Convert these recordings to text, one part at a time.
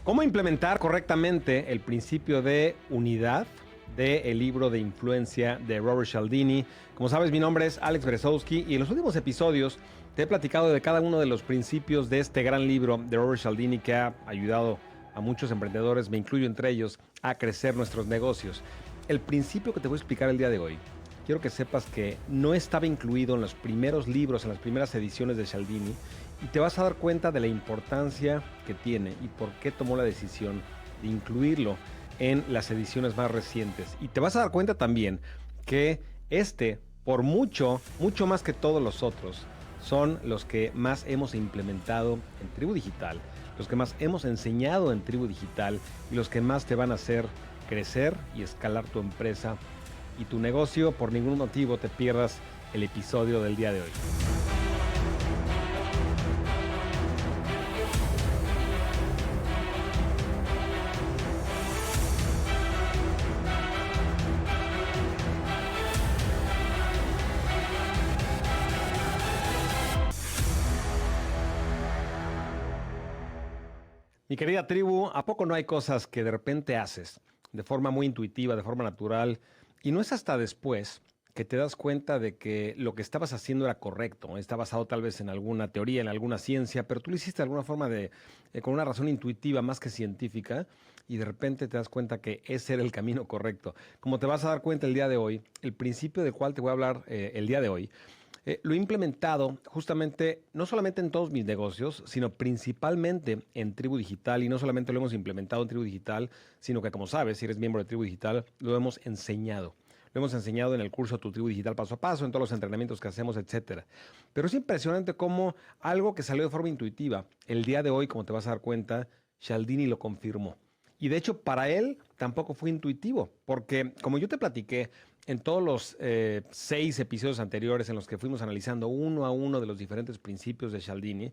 ¿Cómo implementar correctamente el principio de unidad del libro de influencia de Robert Cialdini? Como sabes, mi nombre es Alex Beresowski y en los últimos episodios te he platicado de cada uno de los principios de este gran libro de Robert Cialdini que ha ayudado a muchos emprendedores, me incluyo entre ellos, a crecer nuestros negocios. El principio que te voy a explicar el día de hoy, quiero que sepas que no estaba incluido en los primeros libros, en las primeras ediciones de Cialdini, y te vas a dar cuenta de la importancia que tiene y por qué tomó la decisión de incluirlo en las ediciones más recientes. Y te vas a dar cuenta también que por mucho, mucho más que todos los otros, son los que más hemos implementado en Tribu Digital, los que más hemos enseñado en Tribu Digital y los que más te van a hacer crecer y escalar tu empresa y tu negocio. Por ningún motivo te pierdas el episodio del día de hoy. Mi querida tribu, ¿a poco no hay cosas que de repente haces de forma muy intuitiva, de forma natural, y no es hasta después que te das cuenta de que lo que estabas haciendo era correcto? Está basado tal vez en alguna teoría, en alguna ciencia, pero tú lo hiciste de alguna forma con una razón intuitiva más que científica, y de repente te das cuenta que ese era el camino correcto. Como te vas a dar cuenta el día de hoy, el principio del cual te voy a hablar el día de hoy, lo he implementado justamente, no solamente en todos mis negocios, sino principalmente en Tribu Digital. Y no solamente lo hemos implementado en Tribu Digital, sino que, como sabes, si eres miembro de Tribu Digital, lo hemos enseñado. Lo hemos enseñado en el curso Tu Tribu Digital Paso a Paso, en todos los entrenamientos que hacemos, etcétera. Pero es impresionante cómo algo que salió de forma intuitiva, el día de hoy, como te vas a dar cuenta, Cialdini lo confirmó. Y de hecho, para él tampoco fue intuitivo, porque como yo te platiqué en todos los 6 episodios anteriores en los que fuimos analizando uno a uno de los diferentes principios de Cialdini,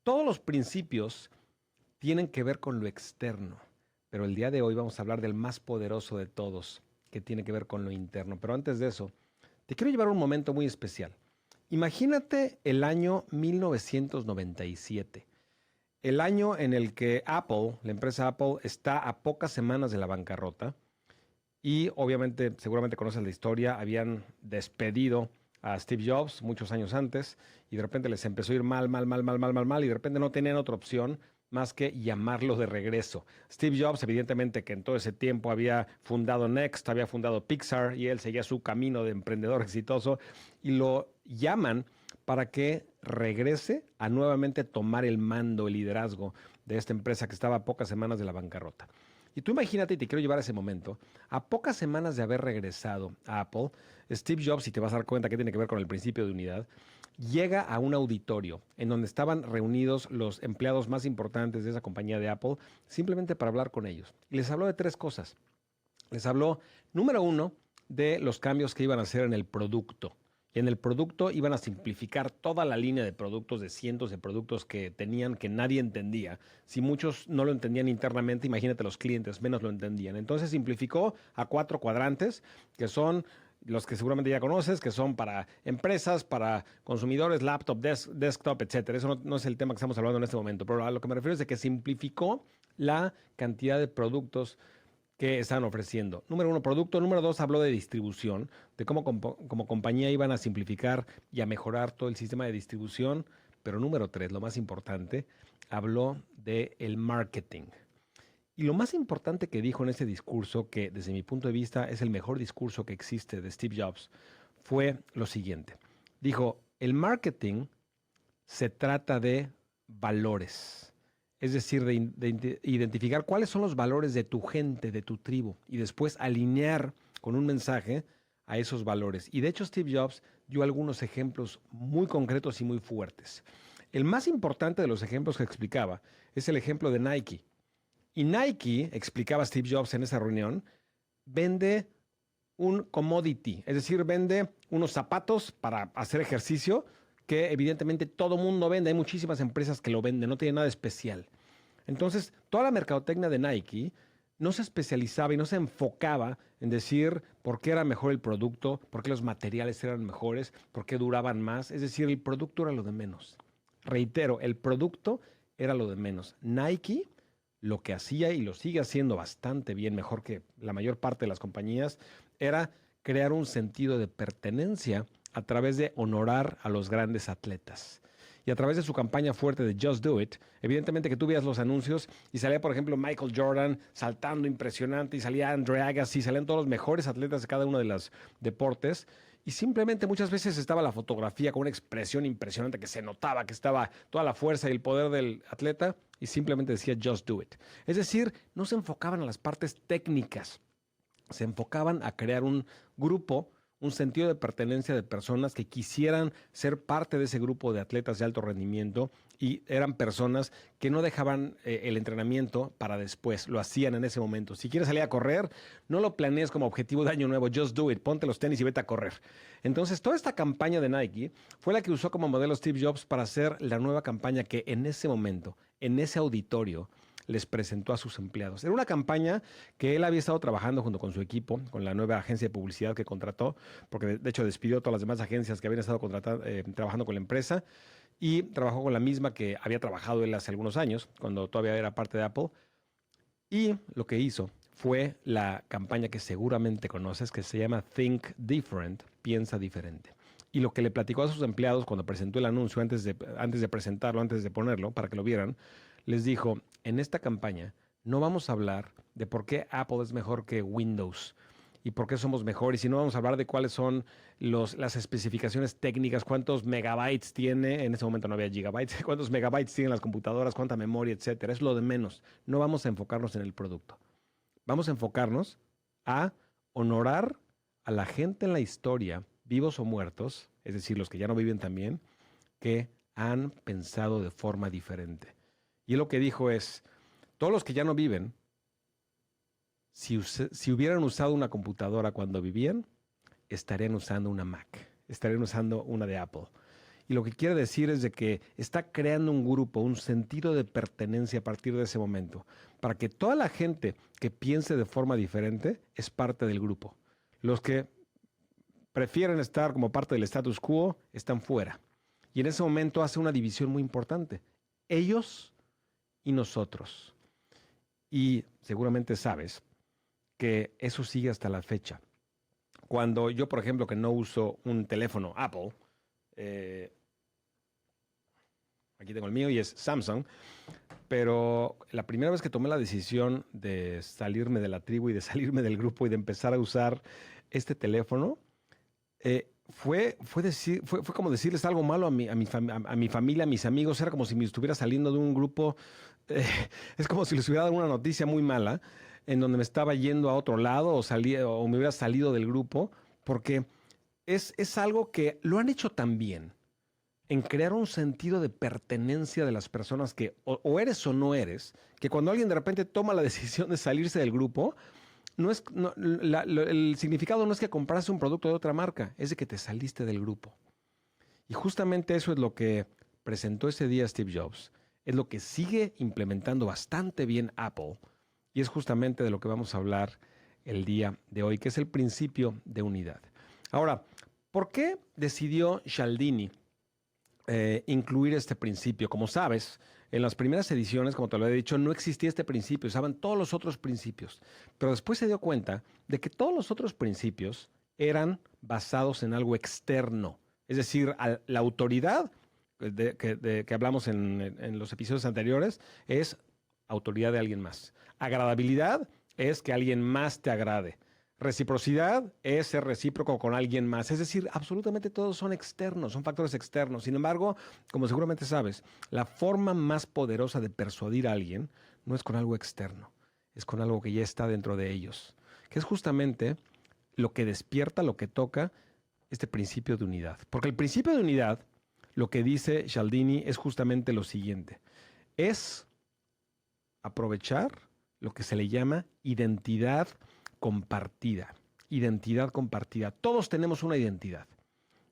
todos los principios tienen que ver con lo externo. Pero el día de hoy vamos a hablar del más poderoso de todos, que tiene que ver con lo interno. Pero antes de eso, te quiero llevar a un momento muy especial. Imagínate el año 1997. El año en el que Apple, la empresa Apple, está a pocas semanas de la bancarrota y obviamente, seguramente conoces la historia, habían despedido a Steve Jobs muchos años antes y de repente les empezó a ir mal, mal, mal, mal, mal, mal, mal y de repente no tenían otra opción más que llamarlo de regreso. Steve Jobs, evidentemente que en todo ese tiempo había fundado Next, había fundado Pixar y él seguía su camino de emprendedor exitoso y lo llaman para que regrese a nuevamente tomar el mando, el liderazgo de esta empresa que estaba a pocas semanas de la bancarrota. Y tú imagínate, y te quiero llevar a ese momento, a pocas semanas de haber regresado a Apple, Steve Jobs, y te vas a dar cuenta que tiene que ver con el principio de unidad, llega a un auditorio en donde estaban reunidos los empleados más importantes de esa compañía de Apple, simplemente para hablar con ellos. Y les habló de 3 cosas. Les habló, número 1, de los cambios que iban a hacer en el producto. Y en el producto iban a simplificar toda la línea de productos, de cientos de productos que tenían que nadie entendía. Si muchos no lo entendían internamente, imagínate los clientes, menos lo entendían. Entonces simplificó a 4 cuadrantes, que son los que seguramente ya conoces, que son para empresas, para consumidores, laptop, desktop, etcétera. Eso no es el tema que estamos hablando en este momento, pero a lo que me refiero es de que simplificó la cantidad de productos que están ofreciendo. Número 1, producto. Número 2, habló de distribución, de cómo como compañía iban a simplificar y a mejorar todo el sistema de distribución. Pero número 3, lo más importante, habló de el marketing. Y lo más importante que dijo en ese discurso, que desde mi punto de vista es el mejor discurso que existe de Steve Jobs, fue lo siguiente. Dijo, el marketing se trata de valores. Es decir, de identificar cuáles son los valores de tu gente, de tu tribu, y después alinear con un mensaje a esos valores. Y de hecho Steve Jobs dio algunos ejemplos muy concretos y muy fuertes. El más importante de los ejemplos que explicaba es el ejemplo de Nike. Y Nike, explicaba Steve Jobs en esa reunión, vende un commodity, es decir, vende unos zapatos para hacer ejercicio que evidentemente todo mundo vende. Hay muchísimas empresas que lo venden, no tiene nada especial. Entonces, toda la mercadotecnia de Nike no se especializaba y no se enfocaba en decir por qué era mejor el producto, por qué los materiales eran mejores, por qué duraban más. Es decir, el producto era lo de menos. Reitero, el producto era lo de menos. Nike lo que hacía y lo sigue haciendo bastante bien, mejor que la mayor parte de las compañías, era crear un sentido de pertenencia a través de honorar a los grandes atletas. Y a través de su campaña fuerte de Just Do It, evidentemente que tú veías los anuncios y salía, por ejemplo, Michael Jordan saltando impresionante y salía Andre Agassi, salían todos los mejores atletas de cada uno de los deportes. Y simplemente muchas veces estaba la fotografía con una expresión impresionante que se notaba que estaba toda la fuerza y el poder del atleta y simplemente decía Just Do It. Es decir, no se enfocaban a las partes técnicas, se enfocaban a crear un grupo, un sentido de pertenencia de personas que quisieran ser parte de ese grupo de atletas de alto rendimiento y eran personas que no dejaban el entrenamiento para después, lo hacían en ese momento. Si quieres salir a correr, no lo planees como objetivo de año nuevo, just do it, ponte los tenis y vete a correr. Entonces, toda esta campaña de Nike fue la que usó como modelo Steve Jobs para hacer la nueva campaña que en ese momento, en ese auditorio, les presentó a sus empleados. Era una campaña que él había estado trabajando junto con su equipo, con la nueva agencia de publicidad que contrató, porque de hecho despidió a todas las demás agencias que habían estado trabajando con la empresa y trabajó con la misma que había trabajado él hace algunos años, cuando todavía era parte de Apple. Y lo que hizo fue la campaña que seguramente conoces, que se llama Think Different, piensa diferente. Y lo que le platicó a sus empleados cuando presentó el anuncio, antes de presentarlo, antes de ponerlo, para que lo vieran, les dijo, en esta campaña no vamos a hablar de por qué Apple es mejor que Windows y por qué somos mejores, y no vamos a hablar de cuáles son las especificaciones técnicas, cuántos megabytes tiene, en ese momento no había gigabytes, cuántos megabytes tienen las computadoras, cuánta memoria, etcétera. Es lo de menos. No vamos a enfocarnos en el producto. Vamos a enfocarnos a honorar a la gente en la historia, vivos o muertos, es decir, los que ya no viven también, que han pensado de forma diferente. Y lo que dijo es, todos los que ya no viven, si hubieran usado una computadora cuando vivían, estarían usando una Mac, estarían usando una de Apple. Y lo que quiere decir es de que está creando un grupo, un sentido de pertenencia a partir de ese momento, para que toda la gente que piense de forma diferente es parte del grupo. Los que prefieren estar como parte del status quo están fuera. Y en ese momento hace una división muy importante. Ellos y nosotros. Y seguramente sabes que eso sigue hasta la fecha. Cuando yo, por ejemplo, que no uso un teléfono Apple, aquí tengo el mío y es Samsung, pero la primera vez que tomé la decisión de salirme de la tribu y de salirme del grupo y de empezar a usar este teléfono, fue como decirles algo malo a mi familia, a mis amigos. Era como si me estuviera saliendo de un grupo. eh, es como si les hubiera dado una noticia muy mala en donde me estaba yendo a otro lado o me hubiera salido del grupo, porque es algo que lo han hecho tan bien en crear un sentido de pertenencia de las personas que o eres o no eres, que cuando alguien de repente toma la decisión de salirse del grupo, el significado no es que compraste un producto de otra marca, es de que te saliste del grupo. Y justamente eso es lo que presentó ese día Steve Jobs. Es lo que sigue implementando bastante bien Apple. Y es justamente de lo que vamos a hablar el día de hoy, que es el principio de unidad. Ahora, ¿por qué decidió Cialdini incluir este principio? Como sabes, en las primeras ediciones, como te lo he dicho, no existía este principio, usaban todos los otros principios. Pero después se dio cuenta de que todos los otros principios eran basados en algo externo. Es decir, la autoridad que hablamos en los episodios anteriores es autoridad de alguien más. Agradabilidad es que alguien más te agrade. Reciprocidad es ser recíproco con alguien más. Es decir, absolutamente todos son externos, son factores externos. Sin embargo, como seguramente sabes, la forma más poderosa de persuadir a alguien no es con algo externo, es con algo que ya está dentro de ellos, que es justamente lo que despierta, lo que toca este principio de unidad. Porque el principio de unidad, lo que dice Cialdini es justamente lo siguiente, es aprovechar lo que se le llama identidad compartida. Identidad compartida. Todos tenemos una identidad.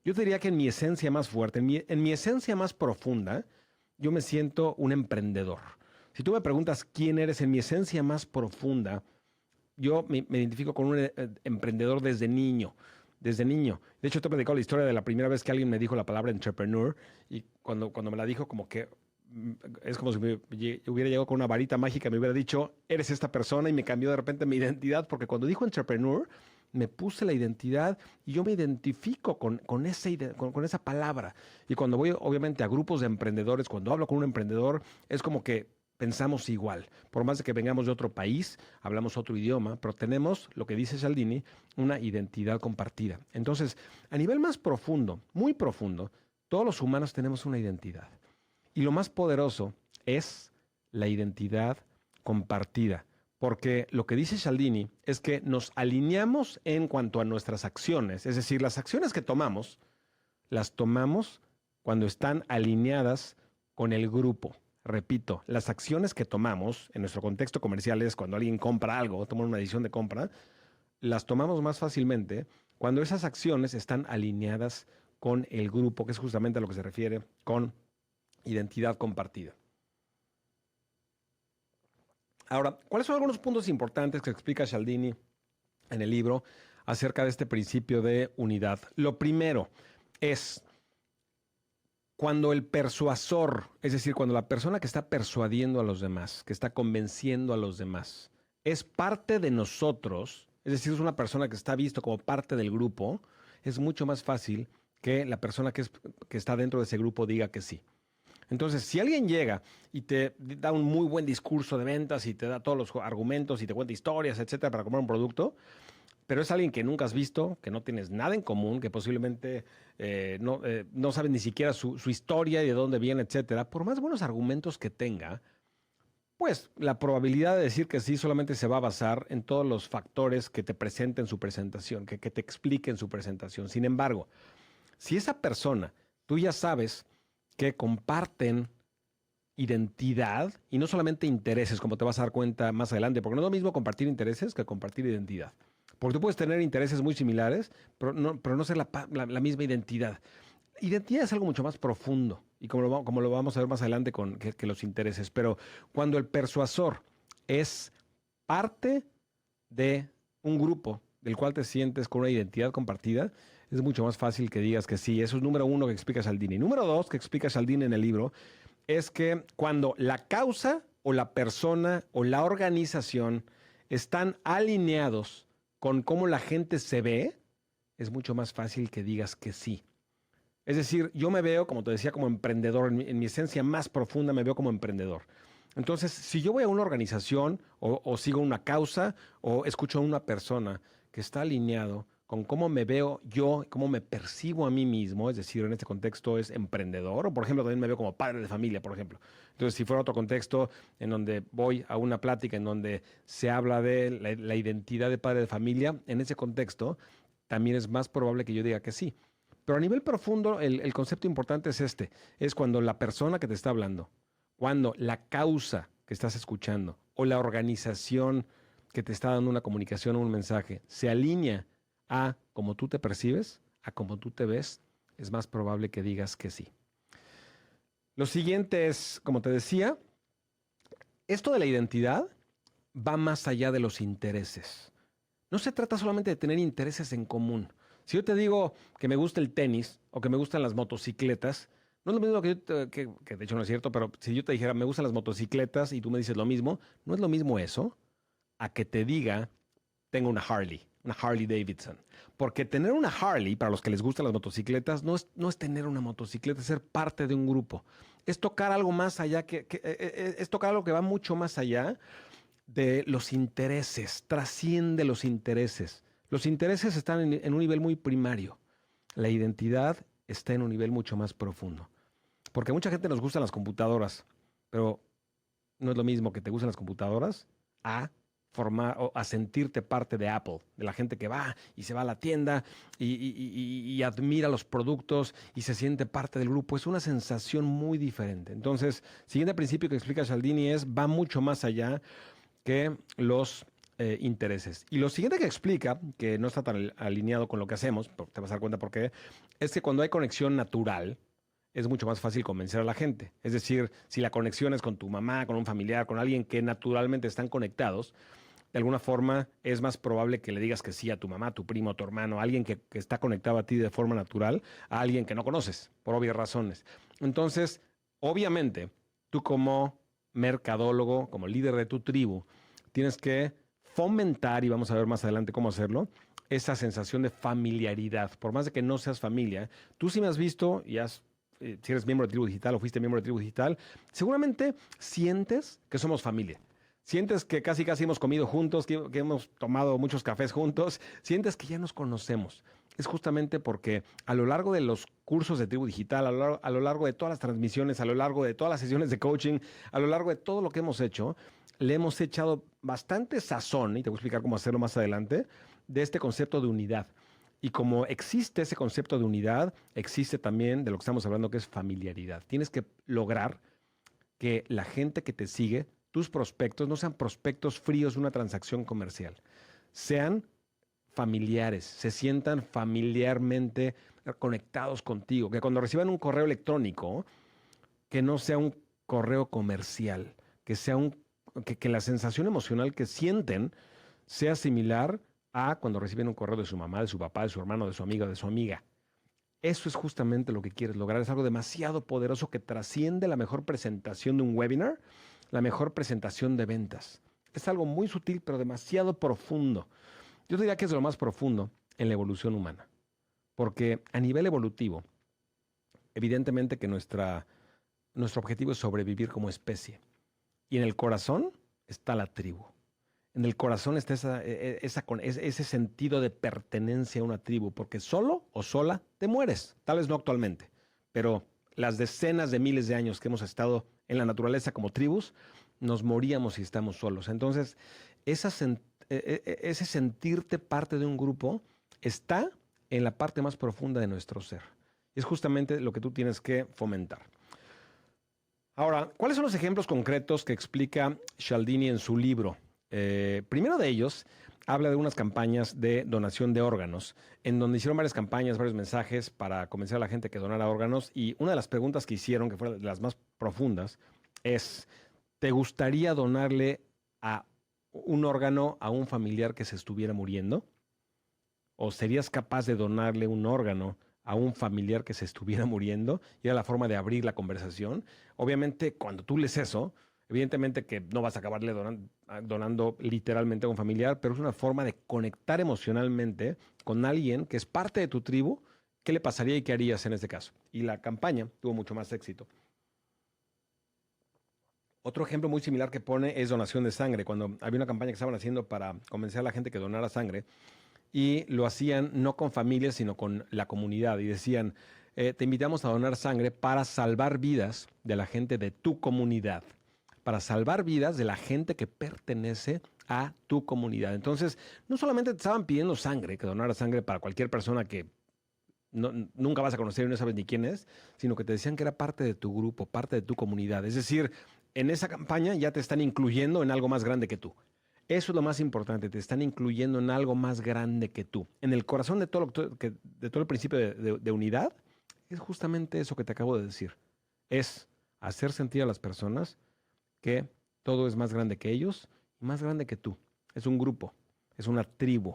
Yo diría que en mi esencia más fuerte, en mi esencia más profunda, yo me siento un emprendedor. Si tú me preguntas quién eres en mi esencia más profunda, yo me identifico con un emprendedor desde niño. Desde niño. De hecho, te he platicado la historia de la primera vez que alguien me dijo la palabra entrepreneur y cuando me la dijo como que es como si hubiera llegado con una varita mágica, me hubiera dicho, eres esta persona y me cambió de repente mi identidad, porque cuando dijo entrepreneur, me puse la identidad y yo me identifico con esa palabra. Y cuando voy, obviamente, a grupos de emprendedores, cuando hablo con un emprendedor, es como que pensamos igual. Por más de que vengamos de otro país, hablamos otro idioma, pero tenemos, lo que dice Cialdini, una identidad compartida. Entonces, a nivel más profundo, muy profundo, todos los humanos tenemos una identidad. Y lo más poderoso es la identidad compartida. Porque lo que dice Cialdini es que nos alineamos en cuanto a nuestras acciones. Es decir, las acciones que tomamos, las tomamos cuando están alineadas con el grupo. Repito, las acciones que tomamos en nuestro contexto comercial es cuando alguien compra algo, toma una decisión de compra, las tomamos más fácilmente cuando esas acciones están alineadas con el grupo, que es justamente a lo que se refiere con identidad compartida. Ahora, ¿cuáles son algunos puntos importantes que explica Cialdini en el libro acerca de este principio de unidad? Lo primero es cuando el persuasor, es decir, cuando la persona que está persuadiendo a los demás, que está convenciendo a los demás, es parte de nosotros, es decir, es una persona que está visto como parte del grupo, es mucho más fácil que la persona que está dentro de ese grupo diga que sí. Entonces, si alguien llega y te da un muy buen discurso de ventas y te da todos los argumentos y te cuenta historias, etcétera, para comprar un producto, pero es alguien que nunca has visto, que no tienes nada en común, que posiblemente no sabes ni siquiera su historia y de dónde viene, etcétera, por más buenos argumentos que tenga, pues la probabilidad de decir que sí solamente se va a basar en todos los factores que te presenta en su presentación, que te explique en su presentación. Sin embargo, si esa persona, tú ya sabes que comparten identidad y no solamente intereses, como te vas a dar cuenta más adelante, porque no es lo mismo compartir intereses que compartir identidad. Porque tú puedes tener intereses muy similares, pero no ser la misma identidad. Identidad es algo mucho más profundo y como lo vamos a ver más adelante con que los intereses. Pero cuando el persuasor es parte de un grupo del cual te sientes con una identidad compartida, es mucho más fácil que digas que sí. Eso es número uno que explica Cialdini. Número dos que explica Cialdini en el libro es que cuando la causa o la persona o la organización están alineados con cómo la gente se ve, es mucho más fácil que digas que sí. Es decir, yo me veo, como te decía, como emprendedor. En mi esencia más profunda me veo como emprendedor. Entonces, si yo voy a una organización o sigo una causa o escucho a una persona que está alineado con cómo me veo yo, cómo me percibo a mí mismo, es decir, en este contexto es emprendedor, o por ejemplo, también me veo como padre de familia, por ejemplo. Entonces, si fuera otro contexto en donde voy a una plática en donde se habla de la identidad de padre de familia, en ese contexto también es más probable que yo diga que sí. Pero a nivel profundo, el concepto importante es este, es cuando la persona que te está hablando, cuando la causa que estás escuchando o la organización que te está dando una comunicación o un mensaje se alinea a cómo tú te percibes, a cómo tú te ves, es más probable que digas que sí. Lo siguiente es, como te decía, esto de la identidad va más allá de los intereses. No se trata solamente de tener intereses en común. Si yo te digo que me gusta el tenis o que me gustan las motocicletas, no es lo mismo que de hecho no es cierto, pero si yo te dijera me gustan las motocicletas y tú me dices lo mismo, no es lo mismo eso a que te diga tengo una Harley Davidson. Porque tener una Harley, para los que les gustan las motocicletas, no es tener una motocicleta, es ser parte de un grupo. Es tocar algo más allá, es tocar algo que va mucho más allá de los intereses, trasciende los intereses. Los intereses están en un nivel muy primario. La identidad está en un nivel mucho más profundo. Porque a mucha gente nos gustan las computadoras, pero no es lo mismo que te gusten las computadoras a formar o a sentirte parte de Apple, de la gente que va y se va a la tienda y admira los productos y se siente parte del grupo. Es una sensación muy diferente. Entonces, siguiente principio que explica Cialdini va mucho más allá que los intereses. Y lo siguiente que explica, que no está tan alineado con lo que hacemos, te vas a dar cuenta por qué, es que cuando hay conexión natural, es mucho más fácil convencer a la gente. Es decir, si la conexión es con tu mamá, con un familiar, con alguien que naturalmente están conectados, de alguna forma es más probable que le digas que sí a tu mamá, tu primo, tu hermano, a alguien que está conectado a ti de forma natural, a alguien que no conoces, por obvias razones. Entonces, obviamente, tú como mercadólogo, como líder de tu tribu, tienes que fomentar, y vamos a ver más adelante cómo hacerlo, esa sensación de familiaridad. Por más de que no seas familia, tú sí me has visto y si eres miembro de Tribu Digital o fuiste miembro de Tribu Digital, seguramente sientes que somos familia. Sientes que casi hemos comido juntos, que hemos tomado muchos cafés juntos, sientes que ya nos conocemos. Es justamente porque a lo largo de los cursos de Tribu Digital, a lo largo de todas las transmisiones, a lo largo de todas las sesiones de coaching, a lo largo de todo lo que hemos hecho, le hemos echado bastante sazón, y te voy a explicar cómo hacerlo más adelante, de este concepto de unidad. Y como existe ese concepto de unidad, existe también de lo que estamos hablando, que es familiaridad. Tienes que lograr que la gente que te sigue, tus prospectos, no sean prospectos fríos de una transacción comercial, sean familiares, se sientan familiarmente conectados contigo, que cuando reciban un correo electrónico, que no sea un correo comercial, que la sensación emocional que sienten sea similar a cuando reciben un correo de su mamá, de su papá, de su hermano, de su amiga, de su amiga. Eso es justamente lo que quieres lograr. Es algo demasiado poderoso que trasciende la mejor presentación de un webinar, la mejor presentación de ventas. Es algo muy sutil, pero demasiado profundo. Yo diría que es lo más profundo en la evolución humana. Porque a nivel evolutivo, evidentemente que nuestro objetivo es sobrevivir como especie. Y en el corazón está la tribu. En el corazón está ese sentido de pertenencia a una tribu, porque solo o sola te mueres. Tal vez no actualmente, pero las decenas de miles de años que hemos estado en la naturaleza como tribus, nos moríamos si estamos solos. Entonces, ese sentirte parte de un grupo está en la parte más profunda de nuestro ser. Es justamente lo que tú tienes que fomentar. Ahora, ¿cuáles son los ejemplos concretos que explica Cialdini en su libro? Primero de ellos, habla de unas campañas de donación de órganos, en donde hicieron varias campañas, varios mensajes para convencer a la gente que donara órganos. Y una de las preguntas que hicieron, que fue de las más profundas, es, ¿te gustaría donarle a un órgano a un familiar que se estuviera muriendo? ¿O serías capaz de donarle un órgano a un familiar que se estuviera muriendo? Y era la forma de abrir la conversación. Obviamente, cuando tú lees eso, evidentemente que no vas a acabarle donando literalmente a un familiar, pero es una forma de conectar emocionalmente con alguien que es parte de tu tribu. ¿Qué le pasaría y qué harías en este caso? Y la campaña tuvo mucho más éxito. Otro ejemplo muy similar que pone es donación de sangre. Cuando había una campaña que estaban haciendo para convencer a la gente que donara sangre, y lo hacían no con familias, sino con la comunidad. Y decían, te invitamos a donar sangre para salvar vidas de la gente de tu comunidad, para salvar vidas de la gente que pertenece a tu comunidad. Entonces, no solamente te estaban pidiendo sangre, que donara sangre para cualquier persona que nunca vas a conocer y no sabes ni quién es, sino que te decían que era parte de tu grupo, parte de tu comunidad. Es decir, en esa campaña ya te están incluyendo en algo más grande que tú. Eso es lo más importante, te están incluyendo en algo más grande que tú. En el corazón de de todo el principio de unidad, es justamente eso que te acabo de decir. Es hacer sentir a las personas que todo es más grande que ellos y más grande que tú. Es un grupo, es una tribu.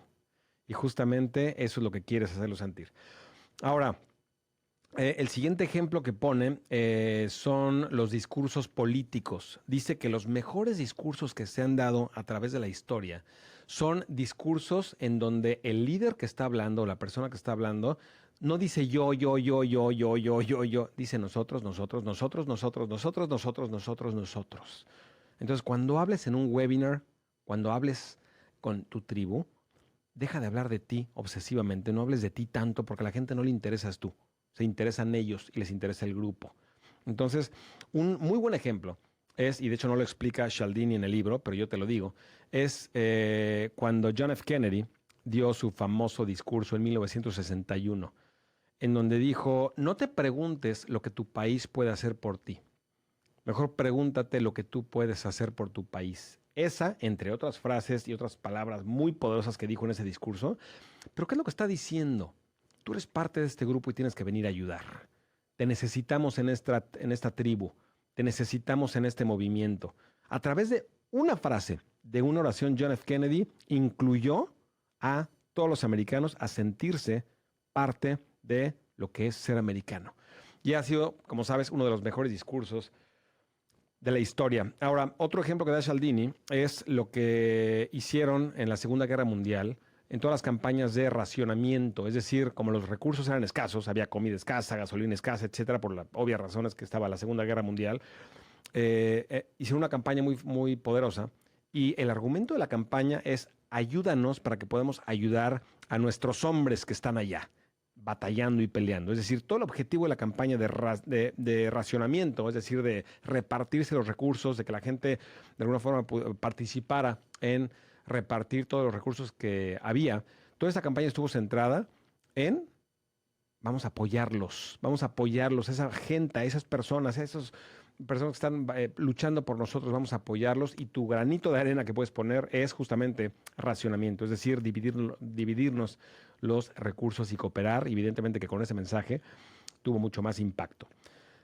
Y justamente eso es lo que quieres hacerlo sentir. Ahora, el siguiente ejemplo que pone son los discursos políticos. Dice que los mejores discursos que se han dado a través de la historia son discursos en donde el líder que está hablando, la persona que está hablando, no dice yo, dice nosotros, nosotros, nosotros, nosotros, nosotros, nosotros, nosotros, nosotros. Entonces, cuando hables en un webinar, cuando hables con tu tribu, deja de hablar de ti obsesivamente, no hables de ti tanto porque a la gente no le interesas tú, se interesan ellos y les interesa el grupo. Entonces, un muy buen ejemplo es, y de hecho no lo explica Cialdini en el libro, pero yo te lo digo, es cuando John F. Kennedy dio su famoso discurso en 1961, en donde dijo, no te preguntes lo que tu país puede hacer por ti, mejor pregúntate lo que tú puedes hacer por tu país. Esa, entre otras frases y otras palabras muy poderosas que dijo en ese discurso, pero ¿qué es lo que está diciendo? Tú eres parte de este grupo y tienes que venir a ayudar. Te necesitamos en esta tribu, te necesitamos en este movimiento. A través de una frase, de una oración, John F. Kennedy incluyó a todos los americanos a sentirse parte de lo que es ser americano. Y ha sido, como sabes, uno de los mejores discursos de la historia. Ahora, otro ejemplo que da Cialdini es lo que hicieron en la Segunda Guerra Mundial en todas las campañas de racionamiento, es decir, como los recursos eran escasos, había comida escasa, gasolina escasa, etcétera, por las obvias razones que estaba la Segunda Guerra Mundial, hicieron una campaña muy, muy poderosa y el argumento de la campaña es ayúdanos para que podamos ayudar a nuestros hombres que están allá batallando y peleando. Es decir, todo el objetivo de la campaña de racionamiento, es decir, de repartirse los recursos, de que la gente de alguna forma participara en repartir todos los recursos que había, toda esta campaña estuvo centrada en vamos a apoyarlos, esa gente, a esas personas, a esas personas que están luchando por nosotros, vamos a apoyarlos y tu granito de arena que puedes poner es justamente racionamiento, es decir, dividirnos los recursos y cooperar. Evidentemente que con ese mensaje tuvo mucho más impacto.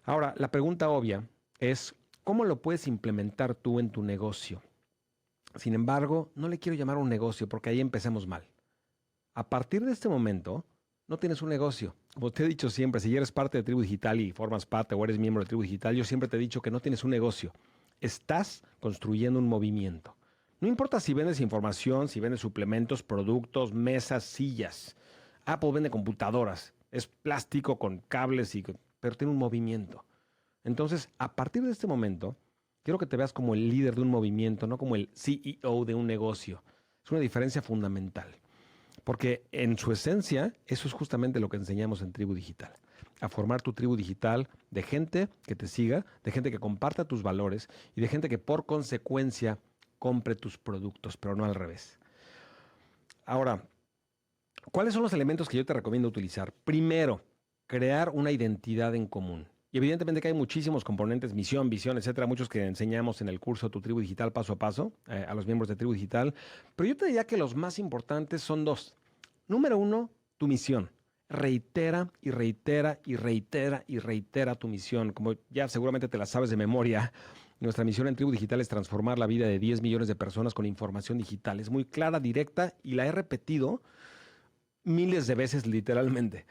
Ahora, la pregunta obvia es, ¿cómo lo puedes implementar tú en tu negocio? Sin embargo, no le quiero llamar un negocio porque ahí empecemos mal. A partir de este momento, no tienes un negocio. Como te he dicho siempre, si ya eres parte de Tribu Digital y formas parte o eres miembro de Tribu Digital, yo siempre te he dicho que no tienes un negocio. Estás construyendo un movimiento. No importa si vendes información, si vendes suplementos, productos, mesas, sillas. Apple vende computadoras. Es plástico con cables, pero tiene un movimiento. Entonces, a partir de este momento, quiero que te veas como el líder de un movimiento, no como el CEO de un negocio. Es una diferencia fundamental. Porque en su esencia, eso es justamente lo que enseñamos en Tribu Digital. A formar tu tribu digital de gente que te siga, de gente que comparta tus valores y de gente que por consecuencia compre tus productos, pero no al revés. Ahora, ¿cuáles son los elementos que yo te recomiendo utilizar? Primero, crear una identidad en común. Y evidentemente que hay muchísimos componentes, misión, visión, etcétera, muchos que enseñamos en el curso Tu Tribu Digital paso a paso a los miembros de Tribu Digital. Pero yo te diría que los más importantes son dos. Número uno, tu misión. Reitera y reitera y reitera y reitera tu misión. Como ya seguramente te la sabes de memoria, nuestra misión en Tribu Digital es transformar la vida de 10 millones de personas con información digital. Es muy clara, directa y la he repetido miles de veces literalmente.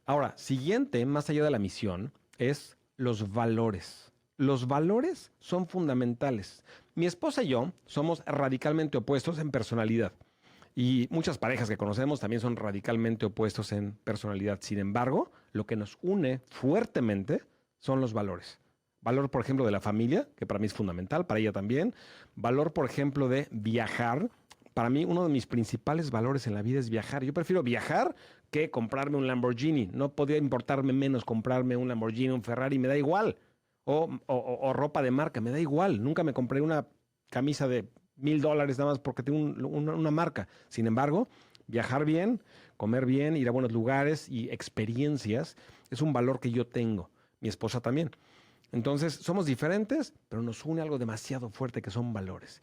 Ahora, siguiente, más allá de la misión, es los valores. Los valores son fundamentales. Mi esposa y yo somos radicalmente opuestos en personalidad. Y muchas parejas que conocemos también son radicalmente opuestos en personalidad. Sin embargo, lo que nos une fuertemente son los valores. Valor, por ejemplo, de la familia, que para mí es fundamental, para ella también. Valor, por ejemplo, de viajar. Para mí, uno de mis principales valores en la vida es viajar. Yo prefiero viajar que comprarme un Lamborghini. No podría importarme menos comprarme un Lamborghini, un Ferrari, me da igual. O ropa de marca, me da igual. Nunca me compré una camisa de $1,000 nada más porque tengo una marca. Sin embargo, viajar bien, comer bien, ir a buenos lugares y experiencias es un valor que yo tengo. Mi esposa también. Entonces, somos diferentes, pero nos une algo demasiado fuerte que son valores.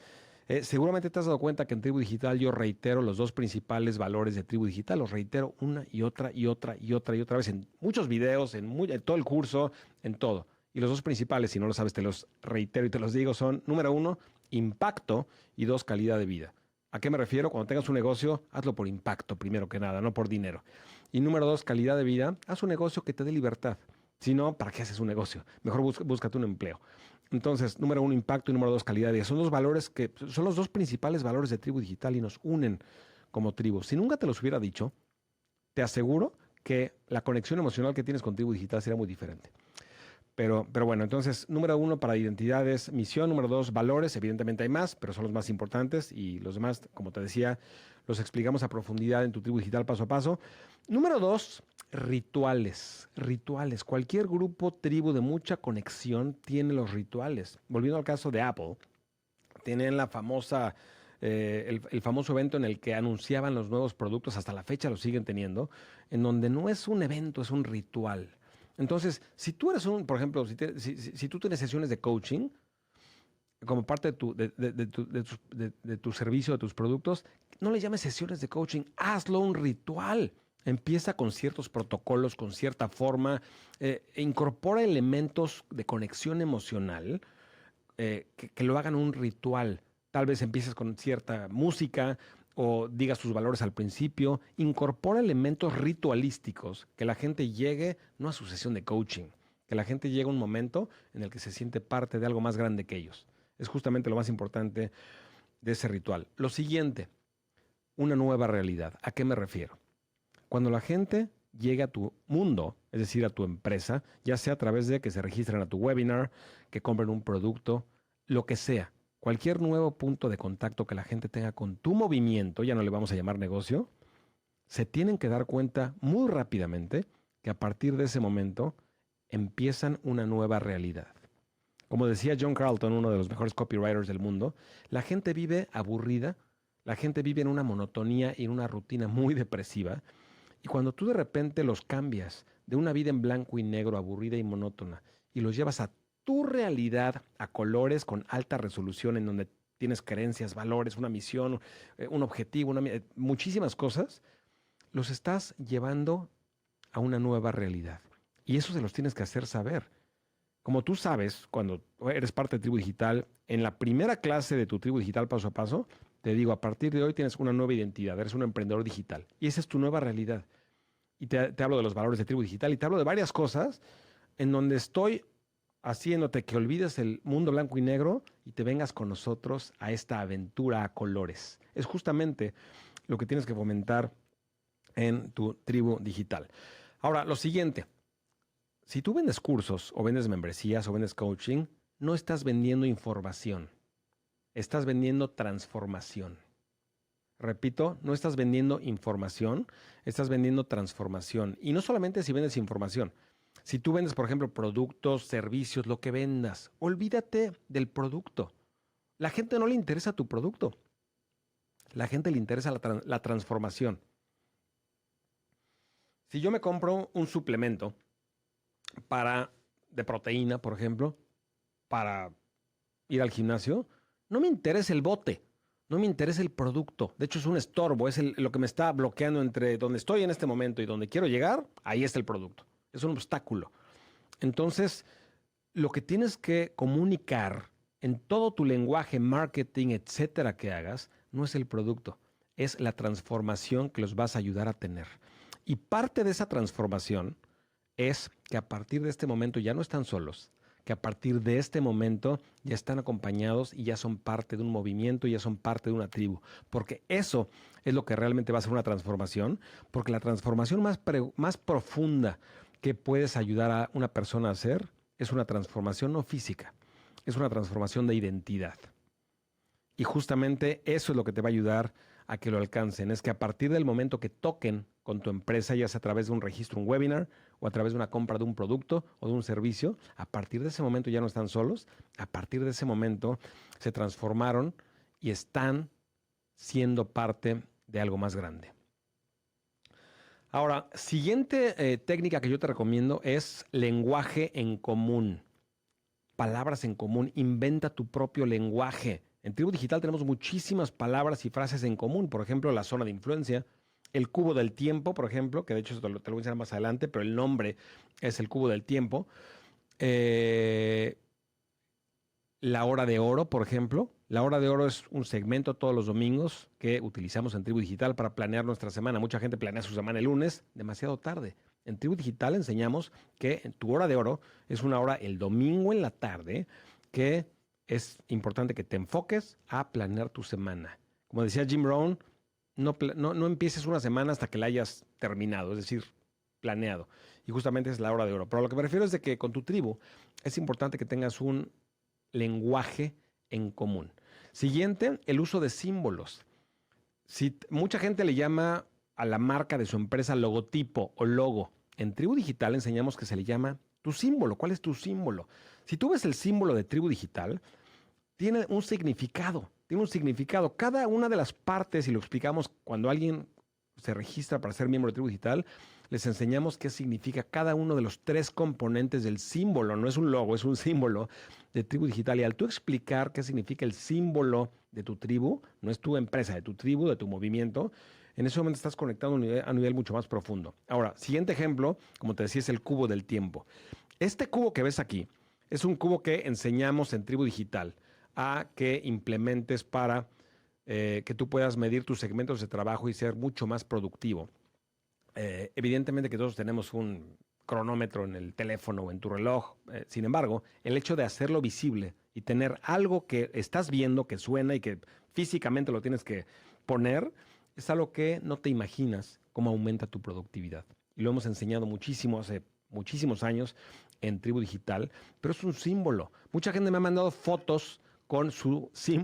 Seguramente te has dado cuenta que en Tribu Digital yo reitero los dos principales valores de Tribu Digital, los reitero una y otra y otra y otra y otra vez en muchos videos, en todo el curso, en todo. Y los dos principales, si no lo sabes, te los reitero y te los digo, son, número uno, impacto y dos, calidad de vida. ¿A qué me refiero? Cuando tengas un negocio, hazlo por impacto, primero que nada, no por dinero. Y número dos, calidad de vida, haz un negocio que te dé libertad. Si no, ¿para qué haces un negocio? Mejor búscate un empleo. Entonces, número uno, impacto y número dos, calidad de vida. Son dos valores que son los dos principales valores de Tribu Digital y nos unen como tribu. Si nunca te los hubiera dicho, te aseguro que la conexión emocional que tienes con Tribu Digital será muy diferente. Pero bueno, entonces, número uno para identidades, misión. Número dos, valores. Evidentemente hay más, pero son los más importantes y los demás, como te decía, los explicamos a profundidad en tu Tribu Digital paso a paso. Número dos, rituales. Rituales. Cualquier grupo, tribu de mucha conexión tiene los rituales. Volviendo al caso de Apple, tienen la famosa, el famoso evento en el que anunciaban los nuevos productos, hasta la fecha lo siguen teniendo, en donde no es un evento, es un ritual. Entonces, si tú eres por ejemplo, si tú tienes sesiones de coaching como parte de tu servicio, de tus productos, no le llames sesiones de coaching, hazlo un ritual. Empieza con ciertos protocolos, con cierta forma, e incorpora elementos de conexión emocional que lo hagan un ritual. Tal vez empieces con cierta música o digas tus valores al principio. Incorpora elementos ritualísticos que la gente llegue no a su sesión de coaching, que la gente llega a un momento en el que se siente parte de algo más grande que ellos. Es justamente lo más importante de ese ritual. Lo siguiente, una nueva realidad. ¿A qué me refiero? Cuando la gente llega a tu mundo, es decir, a tu empresa, ya sea a través de que se registren a tu webinar, que compren un producto, lo que sea, cualquier nuevo punto de contacto que la gente tenga con tu movimiento, ya no le vamos a llamar negocio, se tienen que dar cuenta muy rápidamente que a partir de ese momento empiezan una nueva realidad. Como decía John Carlton, uno de los mejores copywriters del mundo, la gente vive aburrida, la gente vive en una monotonía y en una rutina muy depresiva. Y cuando tú de repente los cambias de una vida en blanco y negro, aburrida y monótona, y los llevas a tu realidad, a colores con alta resolución, en donde tienes creencias, valores, una misión, un objetivo, muchísimas cosas, los estás llevando a una nueva realidad. Y eso se los tienes que hacer saber. Como tú sabes, cuando eres parte de Tribu Digital, en la primera clase de tu Tribu Digital paso a paso, te digo, a partir de hoy tienes una nueva identidad, eres un emprendedor digital. Y esa es tu nueva realidad. Y te hablo de los valores de Tribu Digital y te hablo de varias cosas en donde estoy haciéndote que olvides el mundo blanco y negro y te vengas con nosotros a esta aventura a colores. Es justamente lo que tienes que fomentar en tu Tribu Digital. Ahora, lo siguiente. Si tú vendes cursos o vendes membresías o vendes coaching, no estás vendiendo información, estás vendiendo transformación. Repito, no estás vendiendo información, estás vendiendo transformación. Y no solamente si vendes información. Si tú vendes, por ejemplo, productos, servicios, lo que vendas, olvídate del producto. La gente no le interesa tu producto. La gente le interesa la transformación. Si yo me compro un suplemento de proteína, por ejemplo, para ir al gimnasio, no me interesa el bote, no me interesa el producto. De hecho, es un estorbo, es lo que me está bloqueando entre donde estoy en este momento y donde quiero llegar, ahí está el producto. Es un obstáculo. Entonces, lo que tienes que comunicar en todo tu lenguaje, marketing, etcétera, que hagas, no es el producto, es la transformación que los vas a ayudar a tener. Y parte de esa transformación es que a partir de este momento ya no están solos, que a partir de este momento ya están acompañados y ya son parte de un movimiento, ya son parte de una tribu, porque eso es lo que realmente va a ser una transformación, porque la transformación más profunda que puedes ayudar a una persona a hacer es una transformación no física, es una transformación de identidad. Y justamente eso es lo que te va a ayudar a que lo alcancen. Es que a partir del momento que toquen con tu empresa, ya sea a través de un registro, un webinar, o a través de una compra de un producto o de un servicio, a partir de ese momento ya no están solos, a partir de ese momento se transformaron y están siendo parte de algo más grande. Ahora, siguiente técnica que yo te recomiendo es lenguaje en común. Palabras en común, inventa tu propio lenguaje. En Tribu Digital tenemos muchísimas palabras y frases en común. Por ejemplo, la zona de influencia, el cubo del tiempo, por ejemplo, que de hecho te lo voy a enseñar más adelante, pero el nombre es el cubo del tiempo. La hora de oro, por ejemplo. La hora de oro es un segmento todos los domingos que utilizamos en Tribu Digital para planear nuestra semana. Mucha gente planea su semana el lunes, demasiado tarde. En Tribu Digital enseñamos que tu hora de oro es una hora el domingo en la tarde que es importante que te enfoques a planear tu semana. Como decía Jim Rohn, no empieces una semana hasta que la hayas terminado, es decir, planeado. Y justamente es la hora de oro. Pero lo que me refiero es de que con tu tribu es importante que tengas un lenguaje en común. Siguiente, el uso de símbolos. Si mucha gente le llama a la marca de su empresa logotipo o logo, en Tribu Digital enseñamos que se le llama tu símbolo. ¿Cuál es tu símbolo? Si tú ves el símbolo de Tribu Digital, tiene un significado. Tiene un significado. Cada una de las partes, y lo explicamos cuando alguien se registra para ser miembro de Tribu Digital, les enseñamos qué significa cada uno de los tres componentes del símbolo. No es un logo, es un símbolo de Tribu Digital. Y al tú explicar qué significa el símbolo de tu tribu, no es tu empresa, de tu tribu, de tu movimiento, en ese momento estás conectado a un nivel mucho más profundo. Ahora, siguiente ejemplo, como te decía, es el cubo del tiempo. Este cubo que ves aquí es un cubo que enseñamos en Tribu Digital a que implementes para que tú puedas medir tus segmentos de trabajo y ser mucho más productivo. Evidentemente que todos tenemos un cronómetro en el teléfono o en tu reloj. Sin embargo, el hecho de hacerlo visible y tener algo que estás viendo, que suena y que físicamente lo tienes que poner, es algo que no te imaginas cómo aumenta tu productividad. Y lo hemos enseñado muchísimo hace muchísimos años en Tribu Digital, pero es un símbolo. Mucha gente me ha mandado fotos con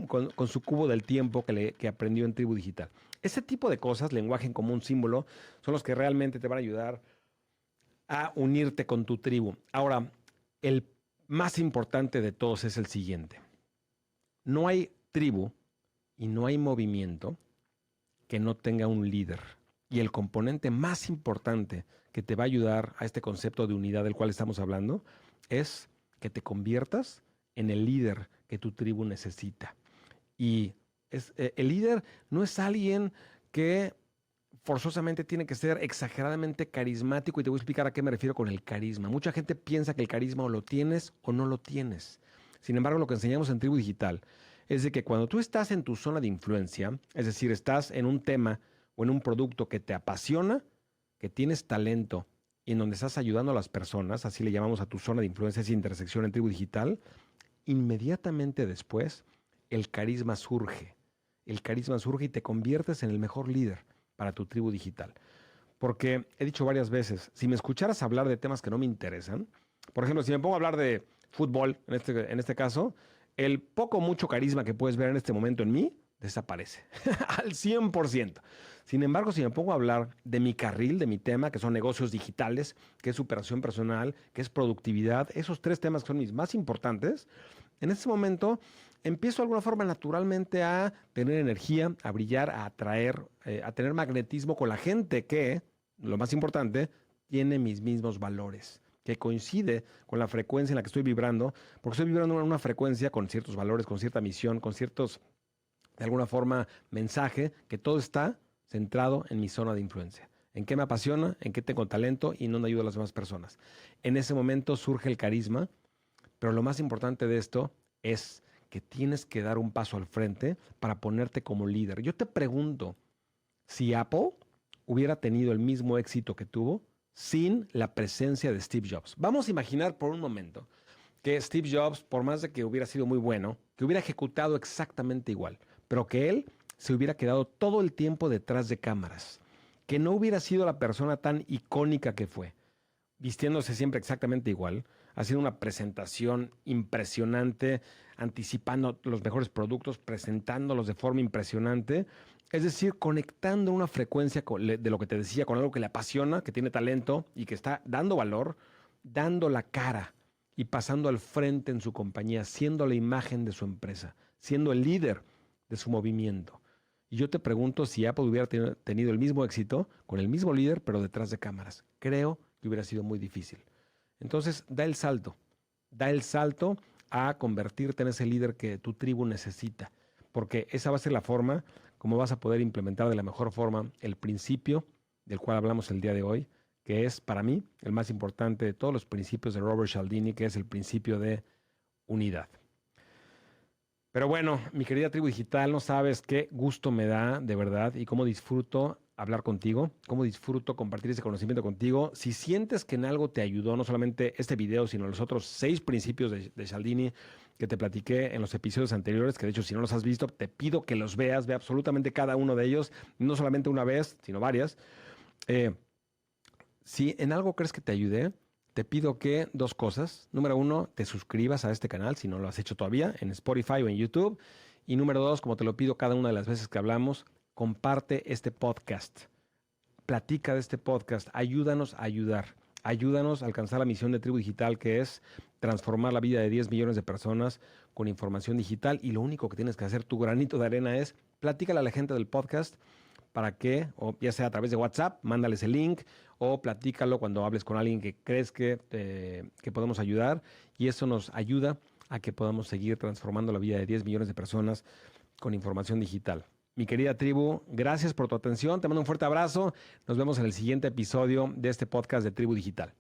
con su cubo del tiempo que aprendió en Tribu Digital. Ese tipo de cosas, lenguaje en común, símbolo, son los que realmente te van a ayudar a unirte con tu tribu. Ahora, el más importante de todos es el siguiente. No hay tribu y no hay movimiento que no tenga un líder. Y el componente más importante que te va a ayudar a este concepto de unidad del cual estamos hablando es que te conviertas en el líder que tu tribu necesita. Y el líder no es alguien que forzosamente tiene que ser exageradamente carismático, y te voy a explicar a qué me refiero con el carisma. Mucha gente piensa que el carisma o lo tienes o no lo tienes. Sin embargo, lo que enseñamos en Tribu Digital es de que cuando tú estás en tu zona de influencia, es decir, estás en un tema o en un producto que te apasiona, que tienes talento y en donde estás ayudando a las personas, así le llamamos a tu zona de influencia, esa intersección en Tribu Digital, inmediatamente después el carisma surge. El carisma surge y te conviertes en el mejor líder para tu tribu digital. Porque he dicho varias veces, si me escucharas hablar de temas que no me interesan, por ejemplo, si me pongo a hablar de fútbol, en este caso, el poco o mucho carisma que puedes ver en este momento en mí desaparece al 100%. Sin embargo, si me pongo a hablar de mi carril, de mi tema, que son negocios digitales, que es superación personal, que es productividad, esos tres temas que son mis más importantes, en este momento empiezo de alguna forma naturalmente a tener energía, a brillar, a atraer, a tener magnetismo con la gente que, lo más importante, tiene mis mismos valores, que coincide con la frecuencia en la que estoy vibrando, porque estoy vibrando en una frecuencia con ciertos valores, con cierta misión, con ciertos, de alguna forma, mensaje, que todo está centrado en mi zona de influencia. En qué me apasiona, en qué tengo talento y en dónde ayudo a las demás personas. En ese momento surge el carisma, pero lo más importante de esto es que tienes que dar un paso al frente para ponerte como líder. Yo te pregunto, si Apple hubiera tenido el mismo éxito que tuvo sin la presencia de Steve Jobs. Vamos a imaginar por un momento que Steve Jobs, por más de que hubiera sido muy bueno, que hubiera ejecutado exactamente igual, pero que él se hubiera quedado todo el tiempo detrás de cámaras, que no hubiera sido la persona tan icónica que fue, vistiéndose siempre exactamente igual, haciendo una presentación impresionante, anticipando los mejores productos, presentándolos de forma impresionante, es decir, conectando una frecuencia de lo que te decía, con algo que le apasiona, que tiene talento y que está dando valor, dando la cara y pasando al frente en su compañía, siendo la imagen de su empresa, siendo el líder de su movimiento. Y yo te pregunto si Apple hubiera tenido el mismo éxito con el mismo líder, pero detrás de cámaras. Creo que hubiera sido muy difícil. Entonces, da el salto a convertirte en ese líder que tu tribu necesita, porque esa va a ser la forma como vas a poder implementar de la mejor forma el principio del cual hablamos el día de hoy, que es para mí el más importante de todos los principios de Robert Cialdini, que es el principio de unidad. Pero bueno, mi querida tribu digital, no sabes qué gusto me da de verdad y cómo disfruto hablar contigo, cómo disfruto compartir ese conocimiento contigo. Si sientes que en algo te ayudó, no solamente este video, sino los otros 6 principios de Cialdini que te platiqué en los episodios anteriores, que de hecho si no los has visto, te pido que los veas, ve absolutamente cada uno de ellos, no solamente una vez, sino varias. Si en algo crees que te ayudé, te pido que 2 cosas. Número 1, te suscribas a este canal si no lo has hecho todavía en Spotify o en YouTube. Y número 2, como te lo pido cada una de las veces que hablamos, comparte este podcast. Platica de este podcast. Ayúdanos a ayudar. Ayúdanos a alcanzar la misión de Tribu Digital, que es transformar la vida de 10 millones de personas con información digital. Y lo único que tienes que hacer, tu granito de arena, es platícale a la gente del podcast para que, o ya sea a través de WhatsApp, mándales el link o platícalo cuando hables con alguien que crees que podemos ayudar, y eso nos ayuda a que podamos seguir transformando la vida de 10 millones de personas con información digital. Mi querida tribu, gracias por tu atención, te mando un fuerte abrazo, nos vemos en el siguiente episodio de este podcast de Tribu Digital.